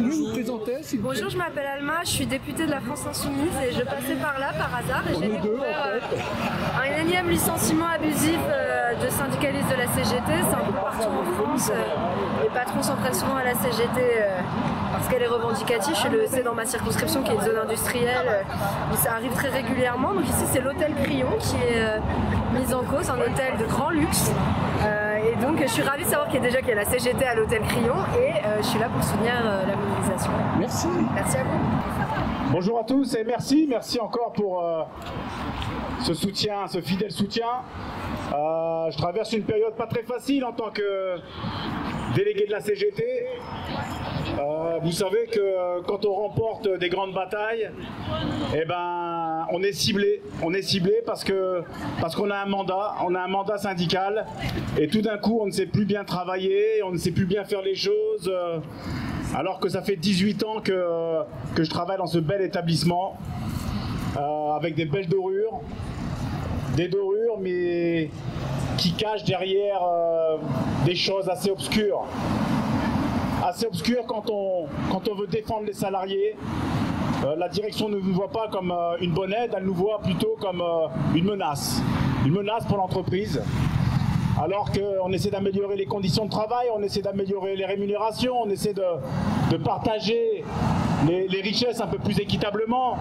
pouvez vous présenter s'il vous plaît? Bonjour, je m'appelle Alma, je suis députée de la France Insoumise et je passais par là par hasard et j'ai découvert un énième licenciement abusif de syndicalistes de la CGT. C'est un peu partout en France. Les patrons s'en prennent souvent à la CGT parce qu'elle est revendicative. C'est dans ma circonscription qui est une zone industrielle. Mais ça arrive très régulièrement. Donc ici c'est l'hôtel Crillon qui est mis en cause, un hôtel de grand luxe. Et donc je suis ravie de savoir qu'il y a la CGT à l'hôtel Crillon et je suis là pour soutenir la mobilisation. Merci. Merci à vous. Bonjour à tous et merci encore pour ce soutien, ce fidèle soutien. Je traverse une période pas très facile en tant que délégué de la CGT. Vous savez que quand on remporte des grandes batailles, eh ben, on est ciblé parce qu'on a un mandat syndical et tout d'un coup on ne sait plus bien travailler, on ne sait plus bien faire les choses, alors que ça fait 18 ans que je travaille dans ce bel établissement avec des belles dorures, mais qui cachent derrière des choses assez obscures. Assez obscure quand on veut défendre les salariés. La direction ne nous voit pas comme une bonne aide, elle nous voit plutôt comme une menace pour l'entreprise. Alors qu'on essaie d'améliorer les conditions de travail, on essaie d'améliorer les rémunérations, on essaie de partager les richesses un peu plus équitablement,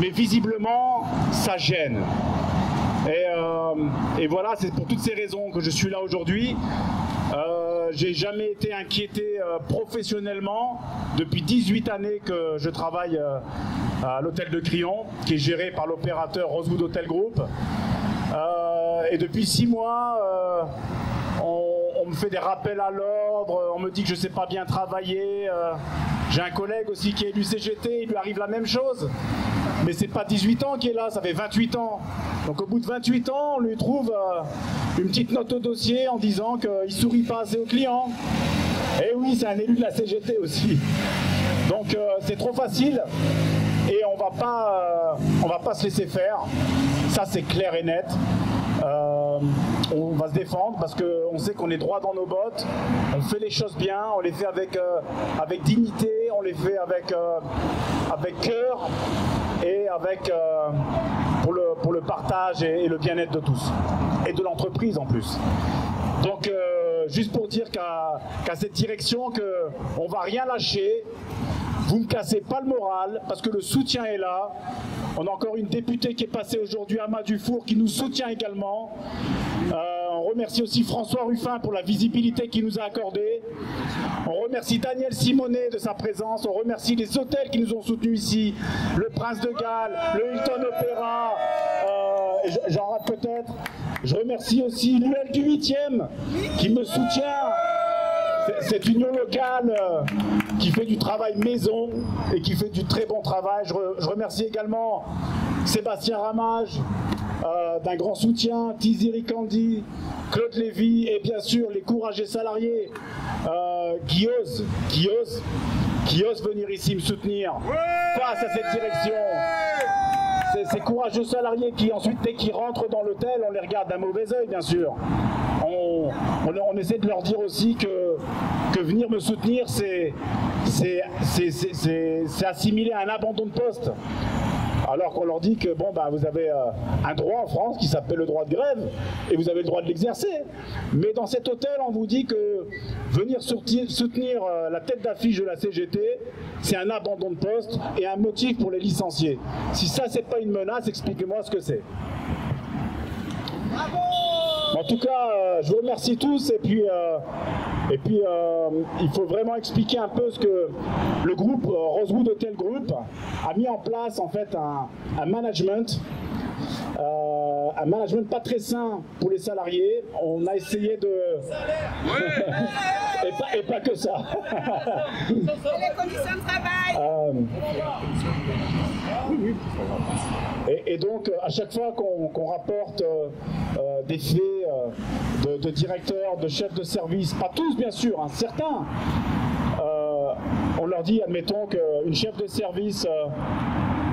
mais visiblement ça gêne. Et voilà, c'est pour toutes ces raisons que je suis là aujourd'hui. J'ai jamais été inquiété professionnellement depuis 18 années que je travaille à l'hôtel de Crillon, qui est géré par l'opérateur Rosewood Hotel Group. Et depuis 6 mois, on me fait des rappels à l'ordre, on me dit que je ne sais pas bien travailler. J'ai un collègue aussi qui est du CGT, il lui arrive la même chose. Mais c'est pas 18 ans qu'il est là, ça fait 28 ans. Donc au bout de 28 ans, on lui trouve une petite note au dossier en disant qu'il sourit pas assez aux clients. Et oui, c'est un élu de la CGT aussi. Donc c'est trop facile et on va pas se laisser faire. Ça c'est clair et net. On va se défendre parce qu'on sait qu'on est droit dans nos bottes, on fait les choses bien, on les fait avec dignité, on les fait avec cœur et pour le partage et le bien-être de tous et de l'entreprise en plus. Donc juste pour dire qu'à cette direction qu'on va rien lâcher, vous ne cassez pas le moral parce que le soutien est là. On a encore une députée qui est passée aujourd'hui, Ama Dufour, qui nous soutient également. On remercie aussi François Ruffin pour la visibilité qu'il nous a accordée. On remercie Daniel Simonet de sa présence. On remercie les hôtels qui nous ont soutenus ici. Le Prince de Galles, le Hilton Opéra, j'en rate peut-être. Je remercie aussi l'UL du 8e qui me soutient. Cette union locale qui fait du travail maison et qui fait du très bon travail. Je remercie également Sébastien Ramage d'un grand soutien, Tiziri Kandi, Claude Lévy et bien sûr les courageux salariés qui osent venir ici me soutenir face à cette direction. Ces courageux salariés qui ensuite, dès qu'ils rentrent dans l'hôtel, on les regarde d'un mauvais œil bien sûr. On essaie de leur dire aussi que venir me soutenir, c'est assimilé à un abandon de poste. Alors qu'on leur dit que bon, bah, vous avez un droit en France qui s'appelle le droit de grève et vous avez le droit de l'exercer. Mais dans cet hôtel, on vous dit que venir soutenir la tête d'affiche de la CGT, c'est un abandon de poste et un motif pour les licencier. Si ça, c'est pas une menace, expliquez-moi ce que c'est. En tout cas, je vous remercie tous et puis il faut vraiment expliquer un peu ce que le groupe Rosewood Hotel Group a mis en place en fait un management pas très sain pour les salariés. On a essayé de et pas que ça. Les conditions de travail. Et donc, à chaque fois qu'on rapporte des faits de directeurs, de chefs de service, pas tous bien sûr, hein, certains, on leur dit, admettons qu'une chef de service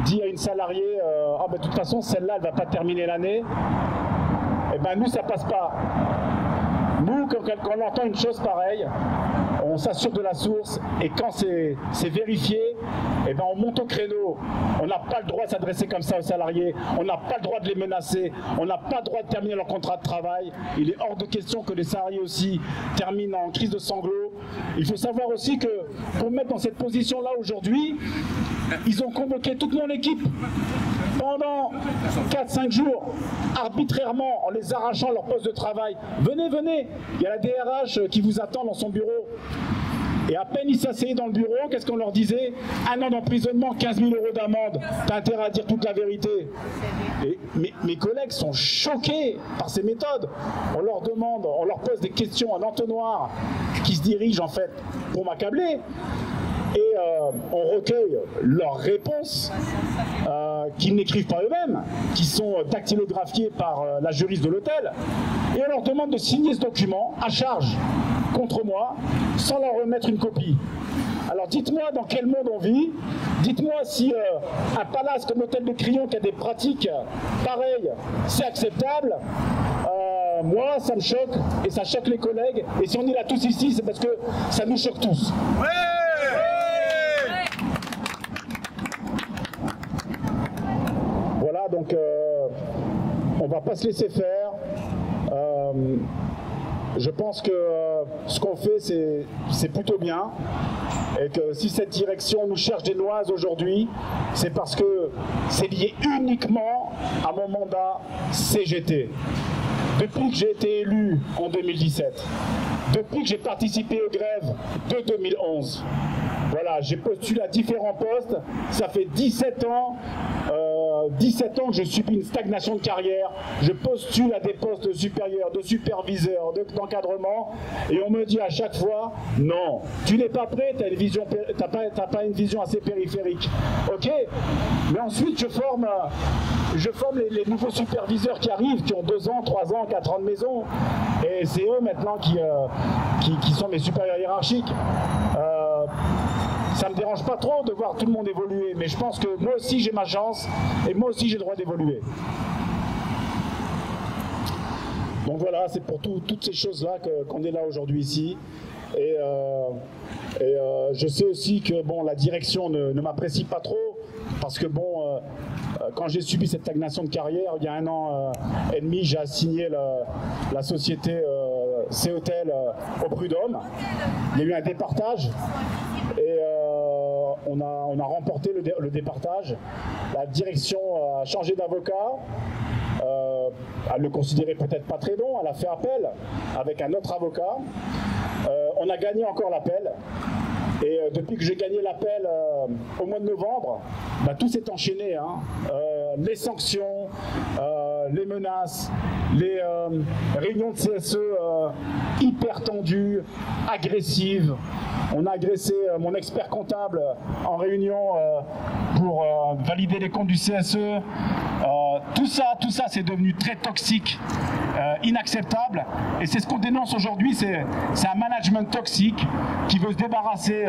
dit à une salariée ah ben, de toute façon celle-là elle va pas terminer l'année, et ben nous ça passe pas. Nous, quand on entend une chose pareille, on s'assure de la source et quand c'est vérifié, eh ben on monte au créneau. On n'a pas le droit de s'adresser comme ça aux salariés, on n'a pas le droit de les menacer, on n'a pas le droit de terminer leur contrat de travail. Il est hors de question que les salariés aussi terminent en crise de sanglots. Il faut savoir aussi que pour me mettre dans cette position-là aujourd'hui, ils ont convoqué toute mon équipe pendant 4-5 jours, arbitrairement, en les arrachant leur poste de travail. Venez, venez, il y a la DRH qui vous attend dans son bureau. Et à peine ils s'asseyaient dans le bureau, qu'est-ce qu'on leur disait? 1 an d'emprisonnement, 15 000 € d'amende. T'as intérêt à dire toute la vérité. Et mes collègues sont choqués par ces méthodes. On leur demande, on leur pose des questions en entonnoir qui se dirigent en fait pour m'accabler. Et on recueille leurs réponses qu'ils n'écrivent pas eux-mêmes, qui sont dactylographiées par la juriste de l'hôtel. Et on leur demande de signer ce document à charge contre moi, sans leur remettre une copie. Alors dites-moi dans quel monde on vit, dites-moi si un palace comme l'hôtel de Crillon qui a des pratiques pareilles, c'est acceptable. Moi, ça me choque et ça choque les collègues. Et si on est là tous ici, c'est parce que ça nous choque tous. Ouais. Voilà, donc on va pas se laisser faire. Je pense que ce qu'on fait, c'est plutôt bien. Et que si cette direction nous cherche des noises aujourd'hui, c'est parce que c'est lié uniquement à mon mandat CGT. Depuis que j'ai été élu en 2017, depuis que j'ai participé aux grèves de 2011, voilà, j'ai postulé à différents postes, ça fait 17 ans que je subis une stagnation de carrière, je postule à des postes supérieurs, de superviseur, d'encadrement, et on me dit à chaque fois, non, tu n'es pas prêt, t'as pas une vision assez périphérique. Ok, mais ensuite je forme les nouveaux superviseurs qui arrivent, qui ont 2 ans, 3 ans, 4 ans de maison, et c'est eux maintenant qui sont mes supérieurs hiérarchiques. Ça me dérange pas trop de voir tout le monde évoluer, mais je pense que moi aussi j'ai ma chance et moi aussi j'ai le droit d'évoluer. Donc voilà, c'est pour toutes ces choses-là qu'on est là aujourd'hui ici. Et je sais aussi que bon, la direction ne m'apprécie pas trop, parce que bon, quand j'ai subi cette stagnation de carrière, il y a 1 an et demi, j'ai assigné la société C-Hotel au Prud'homme. Il y a eu un départage. Et on a remporté le départage. La direction a changé d'avocat. Elle le considérait peut-être pas très bon. Elle a fait appel avec un autre avocat. On a gagné encore l'appel. Et depuis que j'ai gagné l'appel au mois de novembre, bah, tout s'est enchaîné. Hein. Les sanctions, les menaces, les réunions de CSE hyper tendues, agressives. On a agressé mon expert comptable en réunion pour valider les comptes du CSE. Tout ça, c'est devenu très toxique, inacceptable. Et c'est ce qu'on dénonce aujourd'hui, c'est un management toxique qui veut se débarrasser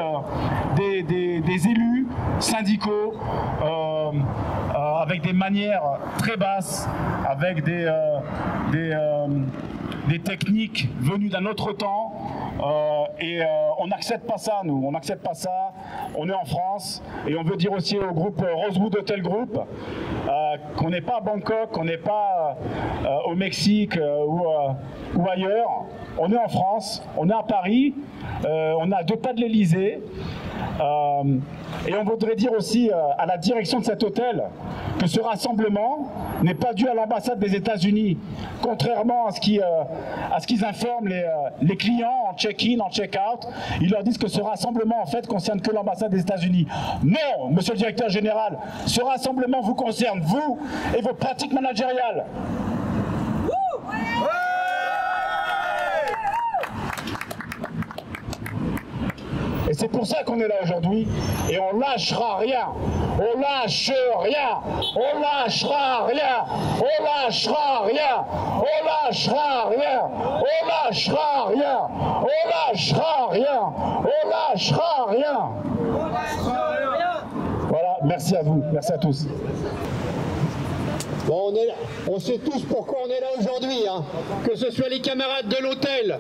des élus syndicaux avec des manières très basses, avec des techniques venues d'un autre temps. On n'accepte pas ça, nous, on n'accepte pas ça. On est en France et on veut dire aussi au groupe Rosewood Hotel Group qu'on n'est pas à Bangkok, qu'on n'est pas au Mexique ou ailleurs. On est en France, on est à Paris, on est à 2 pas de l'Elysée. Et on voudrait dire aussi à la direction de cet hôtel que ce rassemblement n'est pas dû à l'ambassade des États-Unis, contrairement à ce qu'ils informent les clients en check-in, en check-out. Ils leur disent que ce rassemblement en fait concerne que l'ambassade des États-Unis. Non, monsieur le directeur général, ce rassemblement vous concerne, vous et vos pratiques managériales. Et c'est pour ça qu'on est là aujourd'hui, et on lâchera rien, on lâche rien, on lâchera rien, on lâchera rien, on lâchera rien, on lâchera rien, on lâchera rien, on lâchera rien. Voilà, merci à vous, merci à tous. Bon, on sait tous pourquoi on est là aujourd'hui, hein. Que ce soit les camarades de l'hôtel,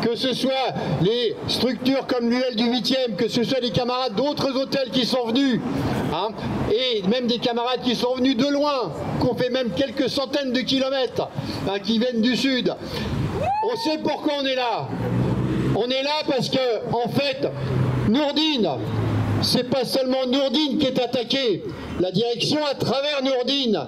que ce soit les structures comme l'UL du 8e, que ce soit les camarades d'autres hôtels qui sont venus, hein, et même des camarades qui sont venus de loin, qu'on fait même quelques centaines de kilomètres, hein, qui viennent du sud. On sait pourquoi on est là. On est là parce que, en fait, Nourdine, c'est pas seulement Nourdine qui est attaquée. La direction, à travers Nourdine,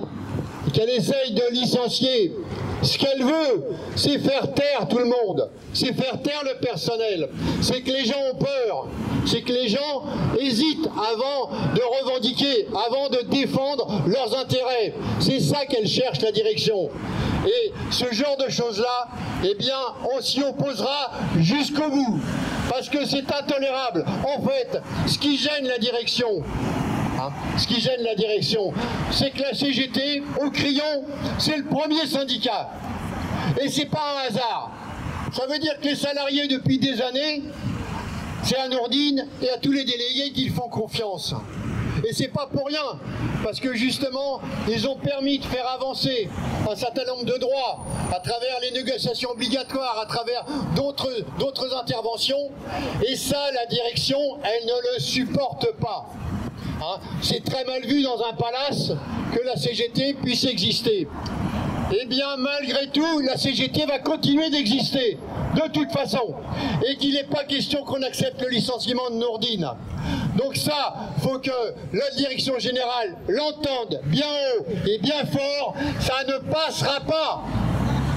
qu'elle essaye de licencier, ce qu'elle veut, c'est faire taire tout le monde, c'est faire taire le personnel, c'est que les gens ont peur, c'est que les gens hésitent avant de revendiquer, avant de défendre leurs intérêts. C'est ça qu'elle cherche, la direction. Et ce genre de choses-là, eh bien, on s'y opposera jusqu'au bout, parce que c'est intolérable. En fait, ce qui gêne la direction, c'est que la CGT, au Crillon, c'est le premier syndicat. Et c'est pas un hasard. Ça veut dire que les salariés, depuis des années, c'est à Nourdine et à tous les délégués qu'ils font confiance. Et c'est pas pour rien, parce que justement, ils ont permis de faire avancer un certain nombre de droits à travers les négociations obligatoires, à travers d'autres interventions. Et ça, la direction, elle ne le supporte pas. Hein, c'est très mal vu dans un palace que la CGT puisse exister. Eh bien, malgré tout, la CGT va continuer d'exister, de toute façon. Et qu'il n'est pas question qu'on accepte le licenciement de Nourdine. Donc ça, faut que la direction générale l'entende bien haut et bien fort, ça ne passera pas.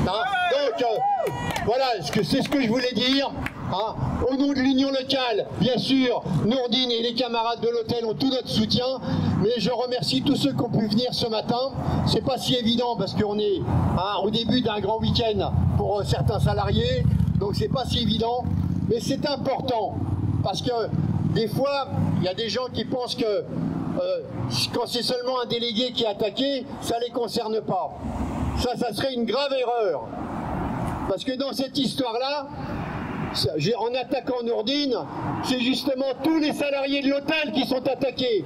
Hein, donc, voilà, c'est ce que je voulais dire. Hein, au nom de l'union locale, bien sûr, Nourdine et les camarades de l'hôtel ont tout notre soutien, mais je remercie tous ceux qui ont pu venir ce matin. C'est pas si évident parce qu'on est au début d'un grand week-end pour certains salariés, donc c'est pas si évident, mais c'est important parce que des fois, il y a des gens qui pensent que quand c'est seulement un délégué qui est attaqué, ça les concerne pas. Ça serait une grave erreur, parce que dans cette histoire-là, en attaquant Nourdine, c'est justement tous les salariés de l'hôtel qui sont attaqués.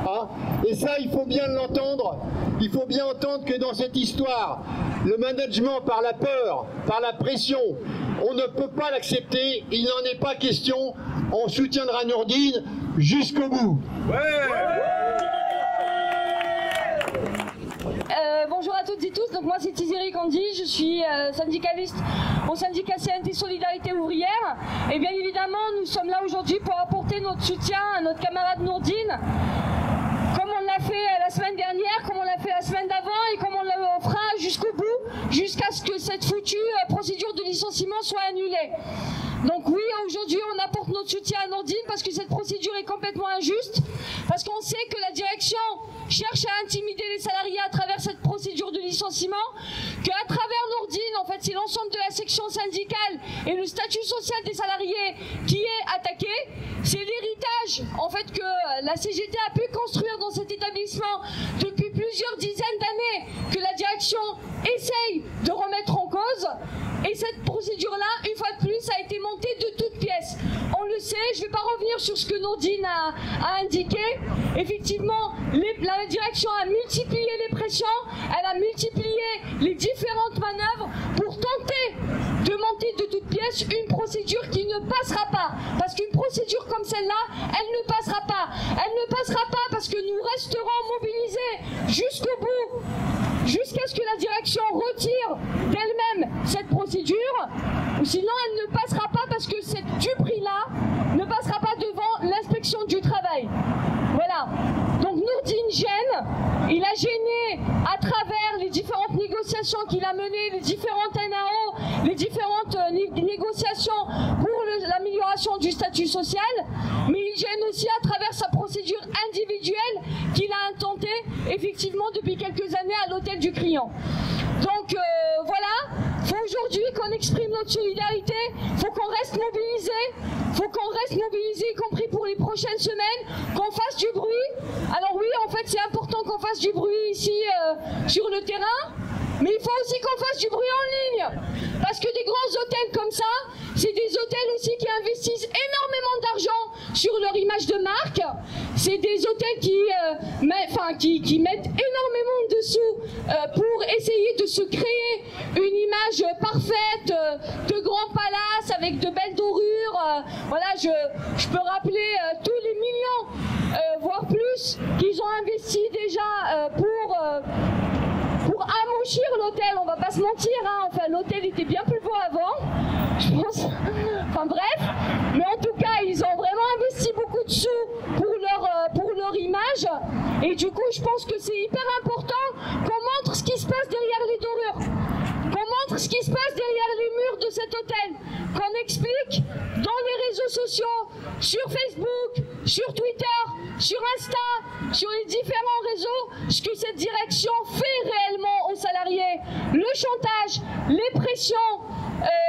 Hein, et ça, il faut bien l'entendre. Il faut bien entendre que dans cette histoire, le management par la peur, par la pression, on ne peut pas l'accepter. Il n'en est pas question. On soutiendra Nourdine jusqu'au bout. Bonjour à toutes et tous, donc moi c'est Tiziri Kandi, je suis syndicaliste au syndicat CNT Solidarité Ouvrière et bien évidemment nous sommes là aujourd'hui pour apporter notre soutien à notre camarade Nourdine comme on l'a fait la semaine dernière, comme on l'a fait la semaine d'avant et comme on le fera jusqu'au bout, jusqu'à ce que cette foutue procédure de licenciement soit annulée. Donc oui, aujourd'hui on apporte notre soutien à Nourdine parce que cette procédure est complètement injuste, parce qu'on sait que la direction cherche à intimider les salariés à travers cette procédure de licenciement, qu'à travers Nourdine, en fait, c'est l'ensemble de la section syndicale et le statut social des salariés qui est attaqué. C'est l'héritage, en fait, que la CGT a pu construire dans cet établissement depuis plusieurs dizaines d'années, que la direction essaye de remettre en cause. Et cette procédure-là, une fois de plus, a été montée de toutes pièces. On le sait, je ne vais pas revenir sur ce que Nourdine a indiqué. Effectivement, la direction a multiplié les pressions, elle a multiplié les différentes manœuvres pour tenter de monter de toutes pièces une procédure qui ne passera pas. Parce qu'une procédure comme celle-là, elle ne passera pas. Elle ne passera pas parce que nous resterons mobilisés jusqu'au bout, jusqu'à ce que la direction retire d'elle-même cette procédure, ou sinon elle ne passera pas parce que cette duperie-là ne passera pas devant l'inspection du travail. Voilà. Donc Nourdine gêne, il a gêné à travers les différentes négociations qu'il a menées, les différentes NAO, les différentes négociations pour l'amélioration du statut social, mais il gêne aussi à travers sa procédure individuelle qu'il a intentée effectivement depuis quelques années à l'hôtel du Crillon. Donc voilà, il faut aujourd'hui qu'on exprime notre solidarité, il faut qu'on reste mobilisé, y compris pour les prochaines semaines, qu'on fasse du bruit. Alors oui, en fait c'est important qu'on fasse du bruit ici sur le terrain, mais il faut aussi qu'on fasse du bruit en ligne, parce que des grands hôtels comme ça, c'est des hôtels aussi qui investissent énormément d'argent sur leur image de marque. C'est des hôtels qui mettent énormément de sous pour essayer de se créer une image parfaite de grands palaces avec de belles dorures. Voilà, je peux rappeler tous les millions, voire plus, qu'ils ont investi déjà pour amochir l'hôtel. On va pas se mentir, hein. Enfin, l'hôtel était bien plus beau avant, je pense. Enfin bref, mais en tout cas, ils ont vraiment investi beaucoup de sous pour leur image. Et du coup, je pense que c'est hyper important qu'on montre ce qui se passe derrière les dorures, qu'on montre ce qui se passe derrière les murs de cet hôtel, qu'on explique dans les réseaux sociaux, sur Facebook, sur Twitter, sur Insta, sur les différents réseaux, ce que cette direction fait réellement aux salariés. Le chantage, les pressions,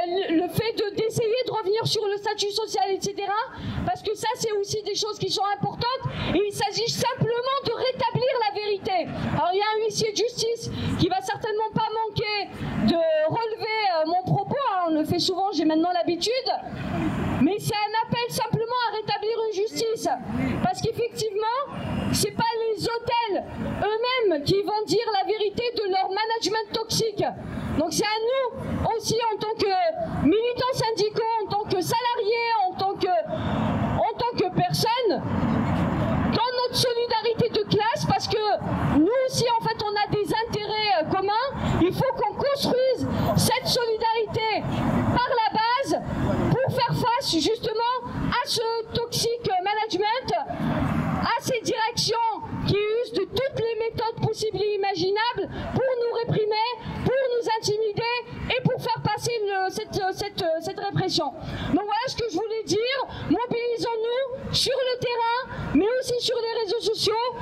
le fait d'essayer de revenir sur le statut social, etc. Parce que ça, c'est aussi des choses qui sont importantes. Et il s'agit simplement de rétablir la vérité. Alors, il y a un huissier de justice qui va certainement pas manquer de relever mon propos. Hein, on le fait souvent, j'ai maintenant l'habitude. Mais c'est un appel simplement à rétablir une justice. Parce qu'effectivement, c'est pas les hôtels eux-mêmes qui vont dire la vérité de leur management toxique. Donc c'est à nous aussi, en tant que militants syndicaux, en tant que salariés, en tant que personnes, dans notre solidarité de classe, parce que nous aussi, en fait, on a des intérêts communs. Il faut qu'on construise cette solidarité par la base pour faire face justement à ce toxique management, à ces directions qui usent de toutes les méthodes possibles et imaginables pour nous réprimer, pour nous intimider et pour faire passer cette répression. Donc voilà ce que je voulais dire. Mobilisons-nous sur le terrain, mais aussi sur les réseaux sociaux.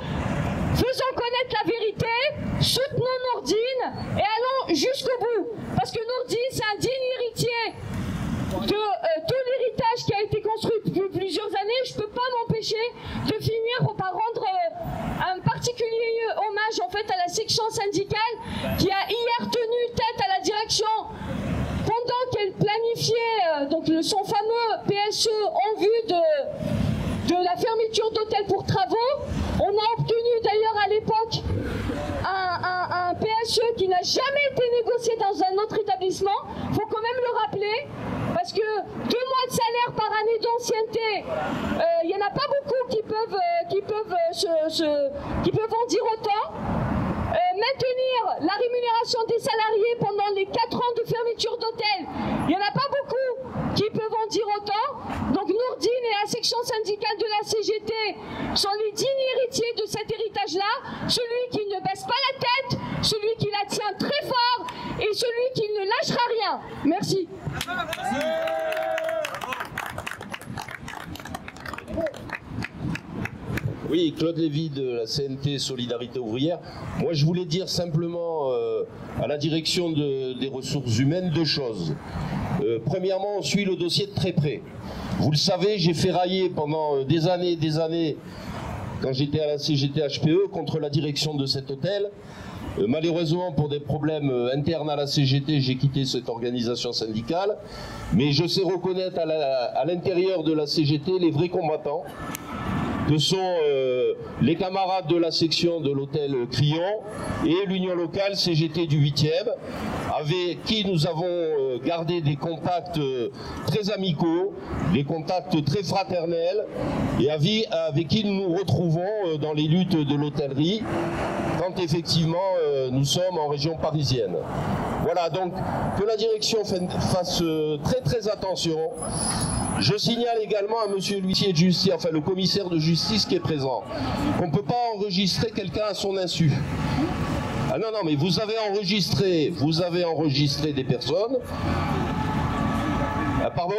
Faisons connaître la vérité, soutenons Nourdine et allons jusqu'au bout. Parce que Nourdine, c'est un digne héritier de tout l'héritage qui a été construit depuis plusieurs années. Je ne peux pas m'empêcher de finir par rendre un particulier hommage en fait à la section syndicale qui a hier tenu tête à la direction pendant qu'elle planifiait donc son fameux PSE en vue de la fermeture d'hôtels pour travaux. On a obtenu d'ailleurs à l'époque un PSE qui n'a jamais été négocié dans un autre établissement. Il faut quand même le rappeler. Parce que 2 mois de salaire par année d'ancienneté, il n'y en a pas beaucoup qui peuvent en dire autant. Maintenir la rémunération des salariés pendant les 4 ans de fermeture d'hôtel, il n'y en a pas beaucoup qui peuvent en dire autant. Donc Nourdine et la section syndicale de la CGT sont les dignes héritiers de cet héritage-là, celui qui ne baisse pas la tête, celui qui la tient très fort et celui qui ne lâchera rien. Merci. Oui, Claude Lévy de la CNT Solidarité Ouvrière. Moi, je voulais dire simplement à la direction des ressources humaines 2 choses. Premièrement, on suit le dossier de très près. Vous le savez, j'ai ferraillé pendant des années, quand j'étais à la CGT HPE, contre la direction de cet hôtel. Malheureusement, pour des problèmes internes à la CGT, j'ai quitté cette organisation syndicale. Mais je sais reconnaître à l'intérieur de la CGT les vrais combattants, que sont les camarades de la section de l'hôtel Crillon et l'union locale CGT du 8e, avec qui nous avons gardé des contacts très amicaux, des contacts très fraternels, et avec qui nous nous retrouvons dans les luttes de l'hôtellerie, quand effectivement nous sommes en région parisienne. Voilà, donc que la direction fasse très très attention. Je signale également à monsieur l'huissier de justice, enfin le commissaire de justice qui est présent, qu'on ne peut pas enregistrer quelqu'un à son insu. Ah non, non, mais vous avez enregistré des personnes. Ah, pardon?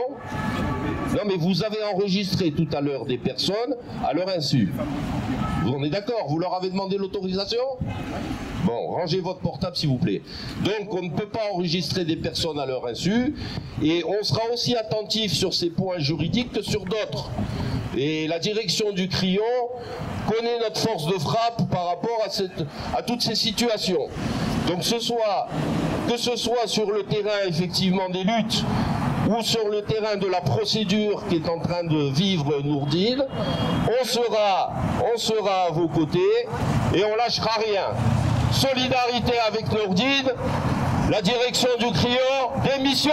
Non, mais vous avez enregistré tout à l'heure des personnes à leur insu. Vous en êtes d'accord? Vous leur avez demandé l'autorisation? Bon, rangez votre portable s'il vous plaît. Donc on ne peut pas enregistrer des personnes à leur insu, et on sera aussi attentif sur ces points juridiques que sur d'autres. Et la direction du Crillon connaît notre force de frappe par rapport à toutes ces situations. Donc que ce soit sur le terrain effectivement des luttes ou sur le terrain de la procédure qui est en train de vivre Nourdine, on sera à vos côtés et on lâchera rien. Solidarité avec Nourdine, la direction du Crillon, démission.